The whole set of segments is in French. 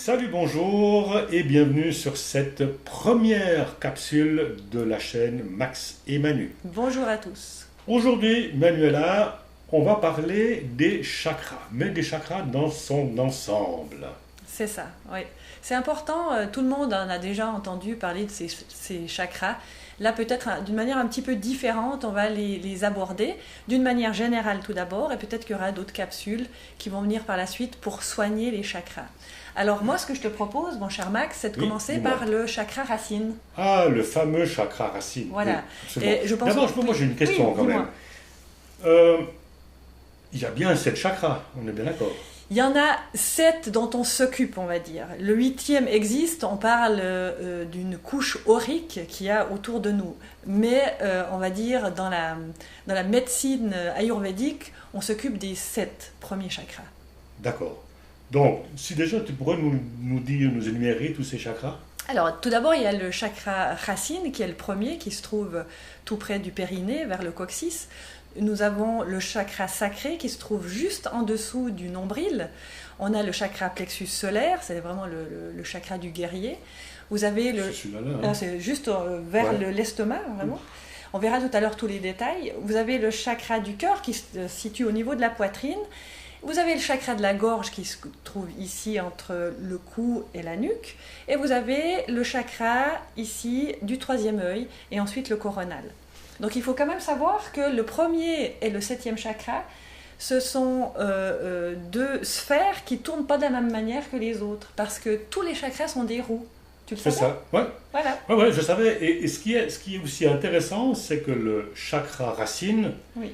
Salut, bonjour et bienvenue sur cette première capsule de la chaîne Max et Manu. Bonjour à tous. Aujourd'hui, Manuela, on va parler des chakras, mais des chakras dans son ensemble. C'est ça, oui. C'est important, tout le monde en a déjà entendu parler de ces chakras. Là, peut-être d'une manière un petit peu différente, on va les aborder d'une manière générale tout d'abord, et peut-être qu'il y aura d'autres capsules qui vont venir par la suite pour soigner les chakras. Alors moi, ce que je te propose, mon cher Max, c'est de commencer dis-moi. par le chakra racine. Ah, le fameux chakra racine. Voilà. Oui, Et je pense d'abord, que- moi j'ai une question Oui, quand dis-moi. même. Il y a bien 7 chakras, on est bien d'accord. Il y en a 7 dont on s'occupe, on va dire. Le 8e existe, on parle d'une couche aurique qu'il y a autour de nous. Mais on va dire, dans la médecine ayurvédique, on s'occupe des 7 premiers chakras. D'accord. Donc, si déjà tu pourrais nous dire, nous énumérer tous ces chakras. Alors, tout d'abord, il y a le chakra racine, qui est le premier, qui se trouve tout près du périnée, vers le coccyx. Nous avons le chakra sacré, qui se trouve juste en dessous du nombril. On a le chakra plexus solaire, c'est vraiment le chakra du guerrier. Vous avez le... C'est celui-là, là, hein. Ah, c'est juste vers Ouais. l'estomac, vraiment. On verra tout à l'heure tous les détails. Vous avez le chakra du cœur, qui se situe au niveau de la poitrine. Vous avez le chakra de la gorge qui se trouve ici entre le cou et la nuque. Et vous avez le chakra ici du troisième œil et ensuite le coronal. Donc il faut quand même savoir que le premier et le 7e chakra, ce sont deux sphères qui ne tournent pas de la même manière que les autres. Parce que tous les chakras sont des roues. Tu le C'est savais? ça, ouais. Voilà. Ouais, je savais. Et ce qui est aussi intéressant, c'est que le chakra racine Oui.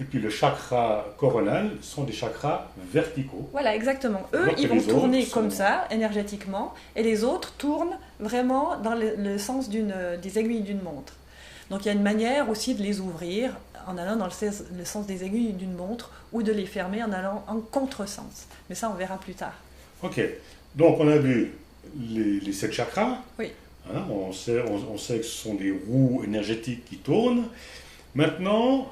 et puis le chakra coronal sont des chakras verticaux. Voilà, exactement. Eux, Alors que ils vont les tourner autres comme sont- ça, énergétiquement, et les autres tournent vraiment dans le sens des aiguilles d'une montre. Donc il y a une manière aussi de les ouvrir en allant dans le sens des aiguilles d'une montre ou de les fermer en allant en contresens. Mais ça, on verra plus tard. Ok. Donc on a vu les 7 chakras. Oui. Hein, on sait que ce sont des roues énergétiques qui tournent. Maintenant,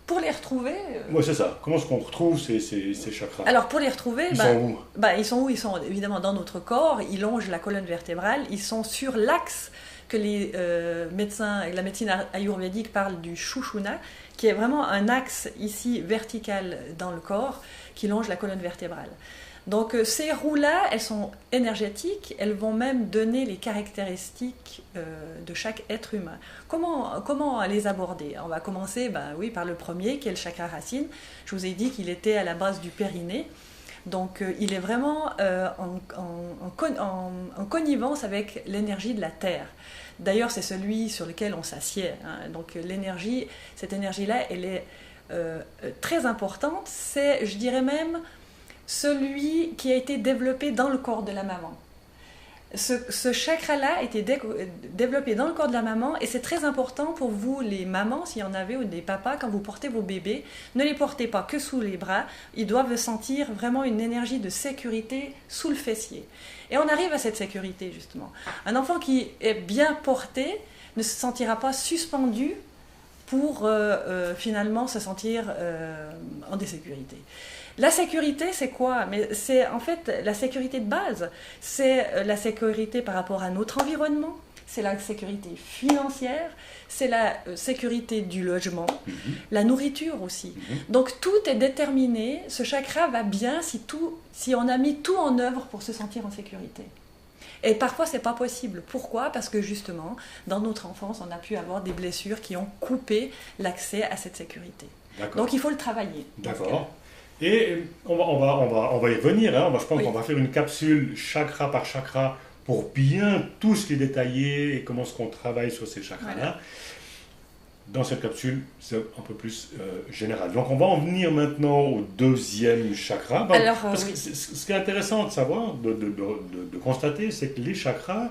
Pour les retrouver, ouais, c'est ça. Comment est-ce qu'on retrouve ces chakras? alors pour les retrouver, Ils sont où? ils sont où? Ils sont évidemment dans notre corps, ils longent la colonne vertébrale, ils sont sur l'axe que les médecins, la médecine ayurvédique parle du Shushuna, qui est vraiment un axe ici vertical dans le corps qui longe la colonne vertébrale. Donc ces roues-là, elles sont énergétiques, elles vont même donner les caractéristiques de chaque être humain. Comment les aborder? On va commencer par le premier, qui est le chakra racine. Je vous ai dit qu'il était à la base du périnée. Donc il est vraiment en connivence avec l'énergie de la Terre. D'ailleurs, c'est celui sur lequel on s'assied, hein. Donc cette énergie-là, elle est très importante. C'est, je dirais même, celui qui a été développé dans le corps de la maman. Ce chakra-là a été développé dans le corps de la maman, et c'est très important pour vous, les mamans, s'il y en avait, ou des papas, quand vous portez vos bébés, ne les portez pas que sous les bras, ils doivent sentir vraiment une énergie de sécurité sous le fessier. Et on arrive à cette sécurité, justement. Un enfant qui est bien porté ne se sentira pas suspendu pour finalement se sentir en désécurité. La sécurité, c'est quoi? Mais c'est en fait la sécurité de base. C'est la sécurité par rapport à notre environnement, c'est la sécurité financière, c'est la sécurité du logement, la nourriture aussi. Donc tout est déterminé. Ce chakra va bien si on a mis tout en œuvre pour se sentir en sécurité. Et parfois, c'est pas possible. Pourquoi? Parce que justement, dans notre enfance, on a pu avoir des blessures qui ont coupé l'accès à cette sécurité. D'accord. Donc il faut le travailler. D'accord. Et on va y revenir. Hein. Je pense Oui. qu'on va faire une capsule chakra par chakra pour bien tous les détailler et comment est-ce qu'on travaille sur ces chakras-là. Voilà. Dans cette capsule, c'est un peu plus général. Donc on va en venir maintenant au deuxième chakra. Alors, Parce oui. que ce qui est intéressant de savoir, de constater, c'est que les chakras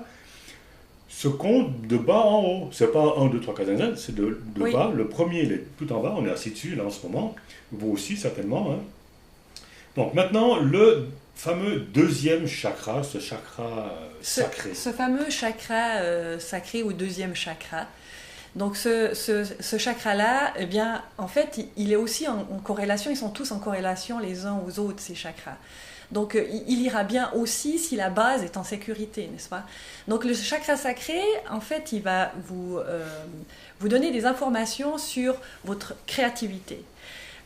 se comptent de bas en haut. C'est pas 1, 2, 3, 4, 5, 6, c'est de Oui. bas. Le premier, il est tout en bas. On est assis dessus là en ce moment. Vous aussi certainement. Hein. Donc maintenant, le fameux deuxième chakra, ce chakra sacré. Ce fameux chakra sacré ou deuxième chakra. Donc ce chakra-là, eh bien, en fait, il est aussi en corrélation, ils sont tous en corrélation les uns aux autres, ces chakras. Donc il ira bien aussi si la base est en sécurité, n'est-ce pas? Donc le chakra sacré, en fait, il va vous donner des informations sur votre créativité.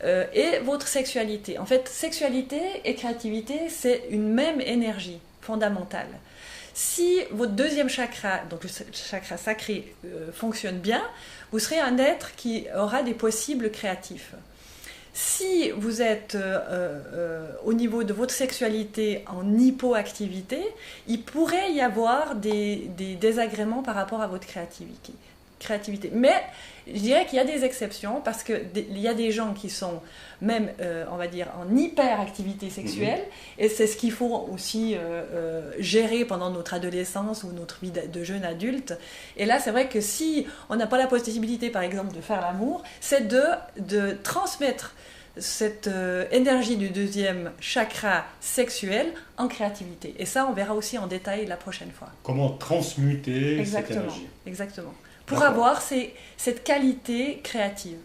Et votre sexualité. En fait, sexualité et créativité, c'est une même énergie fondamentale. Si votre deuxième chakra, donc le chakra sacré, fonctionne bien, vous serez un être qui aura des possibles créatifs. Si vous êtes au niveau de votre sexualité en hypoactivité, il pourrait y avoir des désagréments par rapport à votre créativité. Mais je dirais qu'il y a des exceptions parce qu'il y a des gens qui sont même, on va dire, en hyperactivité sexuelle et c'est ce qu'il faut aussi gérer pendant notre adolescence ou notre vie de jeune adulte. Et là, c'est vrai que si on n'a pas la possibilité, par exemple, de faire l'amour, c'est de transmettre cette énergie du deuxième chakra sexuel en créativité. Et ça, on verra aussi en détail la prochaine fois. Comment transmuter cette énergie. Exactement. Pour avoir cette qualité créative.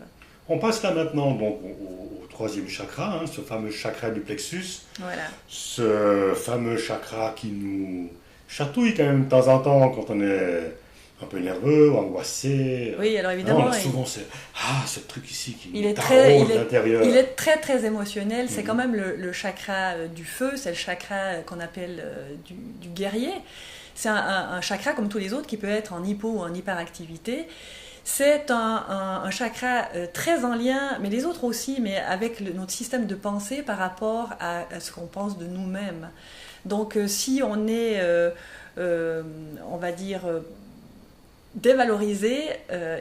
On passe là maintenant donc, au troisième chakra, hein, ce fameux chakra du plexus. Voilà. Ce fameux chakra qui nous chatouille quand même de temps en temps quand on est un peu nerveux, angoissé. Oui, alors évidemment. Non, souvent c'est ce truc ici qui il est très très émotionnel. C'est quand même le chakra du feu, c'est le chakra qu'on appelle du guerrier. C'est un chakra comme tous les autres qui peut être en hypo ou en hyperactivité. C'est un chakra très en lien, mais les autres aussi, mais avec notre système de pensée par rapport à ce qu'on pense de nous-mêmes. Donc si on est, on va dire, dévalorisé,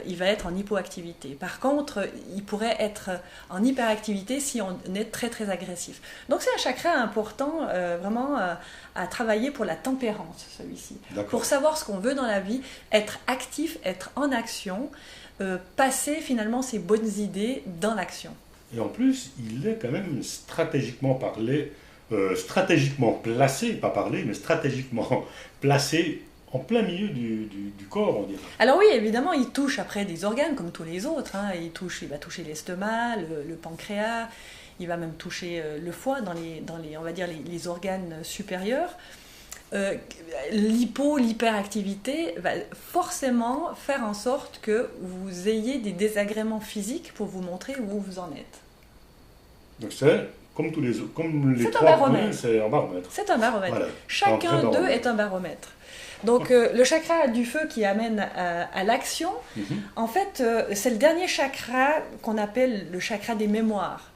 il va être en hypoactivité. Par contre, il pourrait être en hyperactivité si on est très très agressif. Donc c'est un chakra important vraiment à travailler pour la tempérance, celui-ci. Pour savoir ce qu'on veut dans la vie, être actif, être en action, passer finalement ses bonnes idées dans l'action. Et en plus, il est quand même stratégiquement placé, pas parlé, mais stratégiquement placé en plein milieu du corps, on dirait. Alors oui, évidemment, il touche après des organes comme tous les autres. Hein. Il va toucher l'estomac, le pancréas, il va même toucher le foie dans les on va dire les organes supérieurs. L'hyperactivité va forcément faire en sorte que vous ayez des désagréments physiques pour vous montrer où vous en êtes. Donc c'est comme tous les autres, comme les c'est trois premiers, c'est un baromètre. C'est un baromètre. Voilà. Chacun d'eux est un baromètre. Donc le chakra du feu qui amène à l'action, en fait, c'est le dernier chakra qu'on appelle le chakra des mémoires.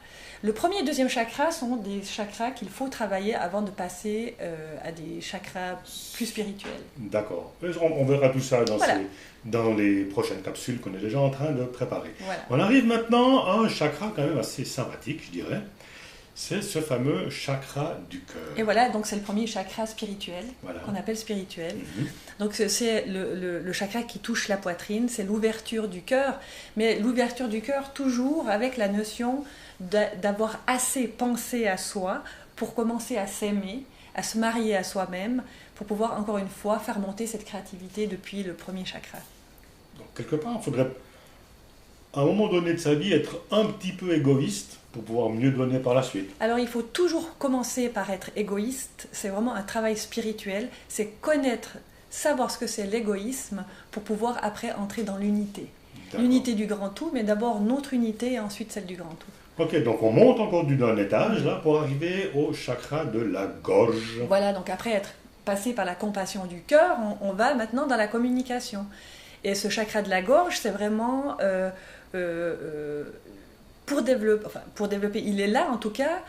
Le premier et deuxième chakra sont des chakras qu'il faut travailler avant de passer à des chakras plus spirituels. D'accord. On verra tout ça dans les prochaines capsules qu'on est déjà en train de préparer. Voilà. On arrive maintenant à un chakra quand même assez sympathique, je dirais. C'est ce fameux chakra du cœur. Et voilà, donc c'est le premier chakra spirituel, qu'on appelle spirituel. Donc c'est le chakra qui touche la poitrine, c'est l'ouverture du cœur, mais l'ouverture du cœur toujours avec la notion d'avoir assez pensé à soi pour commencer à s'aimer, à se marier à soi-même, pour pouvoir encore une fois faire monter cette créativité depuis le premier chakra. Donc quelque part, il faudrait à un moment donné de sa vie être un petit peu égoïste pour pouvoir mieux donner par la suite. Alors il faut toujours commencer par être égoïste, c'est vraiment un travail spirituel, c'est connaître, savoir ce que c'est l'égoïsme pour pouvoir après entrer dans l'unité. L'unité du grand tout, mais d'abord notre unité et ensuite celle du grand tout. Ok, donc on monte encore d'un étage là pour arriver au chakra de la gorge. Voilà, donc après être passé par la compassion du cœur, on va maintenant dans la communication. Et ce chakra de la gorge, c'est vraiment pour développer, il est là en tout cas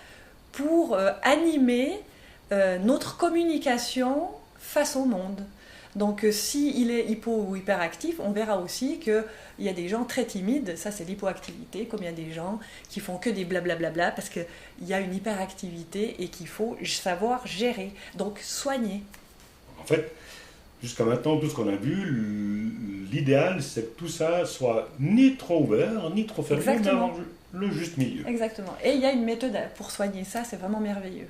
pour animer notre communication face au monde. Donc s'il est hypo ou hyperactif, on verra aussi qu'il y a des gens très timides, ça c'est l'hypoactivité, comme il y a des gens qui font que des blablabla parce qu'il y a une hyperactivité et qu'il faut savoir gérer, donc soigner. En fait, jusqu'à maintenant, tout ce qu'on a vu, l'idéal c'est que tout ça soit ni trop ouvert, ni trop fermé, mais dans le juste milieu. Exactement. Et il y a une méthode pour soigner ça, c'est vraiment merveilleux.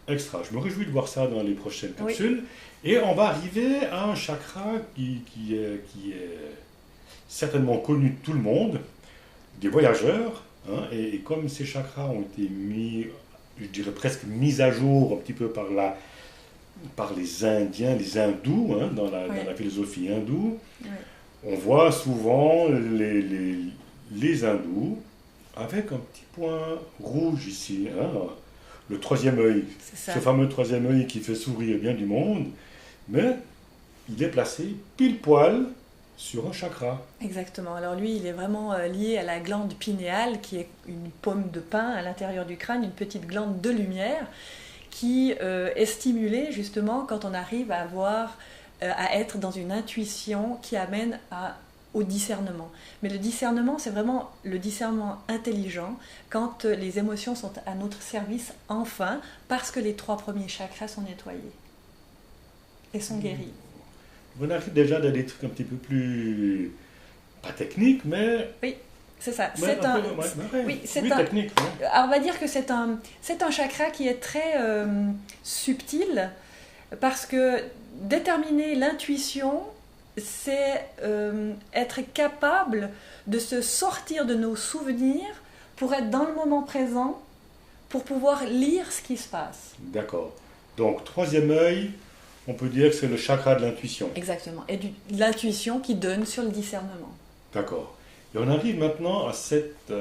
Extra, je me réjouis de voir ça dans les prochaines capsules. Oui. Et on va arriver à un chakra qui est certainement connu de tout le monde, des voyageurs. Hein, et comme ces chakras ont été mis je dirais presque mise à jour un petit peu par les Indiens, les hindous, hein, dans la philosophie hindoue. Oui. On voit souvent les hindous avec un petit point rouge ici, hein, le troisième œil, ce fameux troisième œil qui fait sourire bien du monde, mais il est placé pile poil sur un chakra. Exactement. Alors lui, il est vraiment lié à la glande pinéale, qui est une paume de pin à l'intérieur du crâne, une petite glande de lumière, qui est stimulée justement quand on arrive à être dans une intuition qui amène au discernement. Mais le discernement, c'est vraiment le discernement intelligent quand les émotions sont à notre service enfin, parce que les 3 premiers chakras sont nettoyés et sont guéris. On arrive déjà dans des trucs un petit peu plus, pas techniques, mais... Oui, c'est ça. Ouais, C'est technique. Ouais. Alors on va dire que c'est un chakra qui est très subtil, parce que déterminer l'intuition, c'est être capable de se sortir de nos souvenirs pour être dans le moment présent, pour pouvoir lire ce qui se passe. D'accord. Donc, troisième œil, on peut dire que c'est le chakra de l'intuition. Exactement. Et de l'intuition qui donne sur le discernement. D'accord. Et on arrive maintenant à cette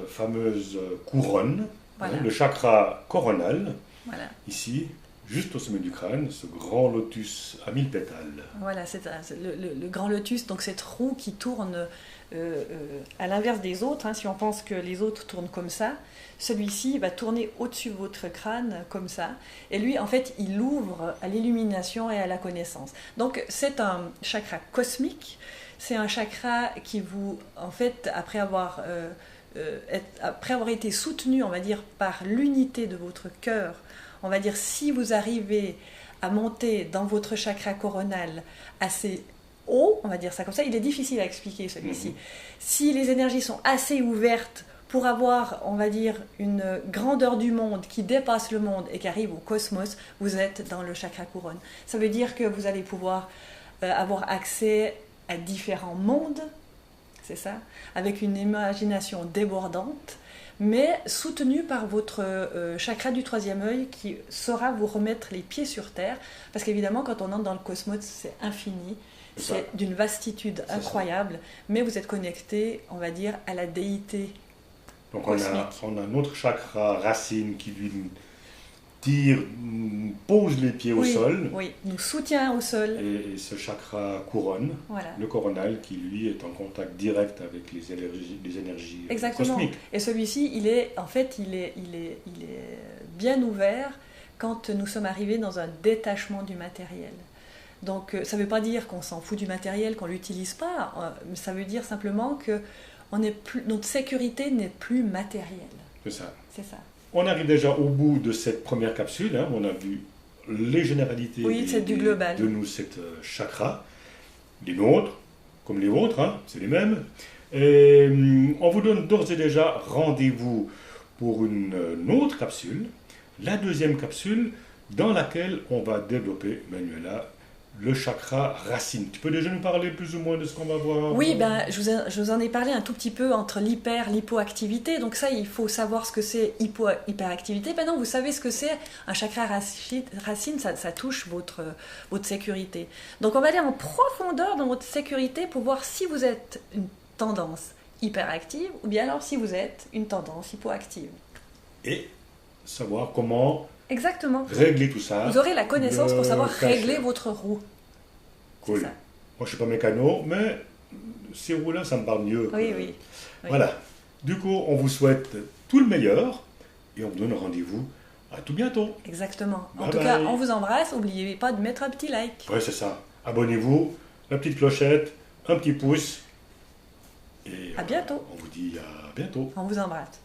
fameuse couronne, Voilà. hein, le chakra coronal, Voilà. ici, juste au sommet du crâne, ce grand lotus à 1000 pétales. Voilà, c'est le grand lotus, donc cette roue qui tourne à l'inverse des autres. Hein, si on pense que les autres tournent comme ça, celui-ci va tourner au-dessus de votre crâne comme ça. Et lui, en fait, il ouvre à l'illumination et à la connaissance. Donc, c'est un chakra cosmique. C'est un chakra qui vous, en fait, après avoir été soutenu, on va dire, par l'unité de votre cœur, on va dire, si vous arrivez à monter dans votre chakra coronal assez haut, on va dire ça comme ça, il est difficile à expliquer celui-ci. Si les énergies sont assez ouvertes pour avoir, on va dire, une grandeur du monde qui dépasse le monde et qui arrive au cosmos, vous êtes dans le chakra couronne. Ça veut dire que vous allez pouvoir avoir accès à différents mondes, c'est ça, avec une imagination débordante, mais soutenu par votre chakra du troisième œil qui saura vous remettre les pieds sur terre, parce qu'évidemment quand on entre dans le cosmos c'est infini, c'est d'une vastitude incroyable, mais vous êtes connecté, on va dire, à la déité. Donc cosmique. on a un autre chakra racine qui lui pose les pieds au sol. Oui, nous soutient au sol. Et ce chakra couronne, Voilà. le coronal, qui lui est en contact direct avec les énergies Exactement. cosmiques. Et celui-ci, il est bien ouvert quand nous sommes arrivés dans un détachement du matériel. Donc ça ne veut pas dire qu'on s'en fout du matériel, qu'on ne l'utilise pas, mais ça veut dire simplement que notre sécurité n'est plus matérielle. C'est ça. C'est ça. On arrive déjà au bout de cette première capsule. Hein. On a vu les généralités du global. de nos 7 chakras, les nôtres, comme les vôtres, hein, c'est les mêmes. Et on vous donne d'ores et déjà rendez-vous pour une autre capsule, la deuxième capsule, dans laquelle on va développer, Manuela, le chakra racine. Tu peux déjà nous parler plus ou moins de ce qu'on va voir? Oui, je vous en ai parlé un tout petit peu entre l'hypoactivité. Donc ça, il faut savoir ce que c'est hyperactivité. Maintenant, vous savez ce que c'est un chakra racine, ça touche votre sécurité. Donc on va aller en profondeur dans votre sécurité pour voir si vous êtes une tendance hyperactive ou bien alors si vous êtes une tendance hypoactive. Et savoir comment... Exactement. Régler tout ça. Vous aurez la connaissance pour savoir régler votre roue. Cool. Moi, je ne suis pas mécano, mais ces roues-là, ça me parle mieux. Oui. Voilà. Du coup, on vous souhaite tout le meilleur et on vous donne rendez-vous à tout bientôt. Exactement. En bye tout bye. cas, on vous embrasse. N'oubliez pas de mettre un petit like. Ouais, c'est ça. Abonnez-vous, la petite clochette, un petit pouce. Et à bientôt. On vous dit à bientôt. On vous embrasse.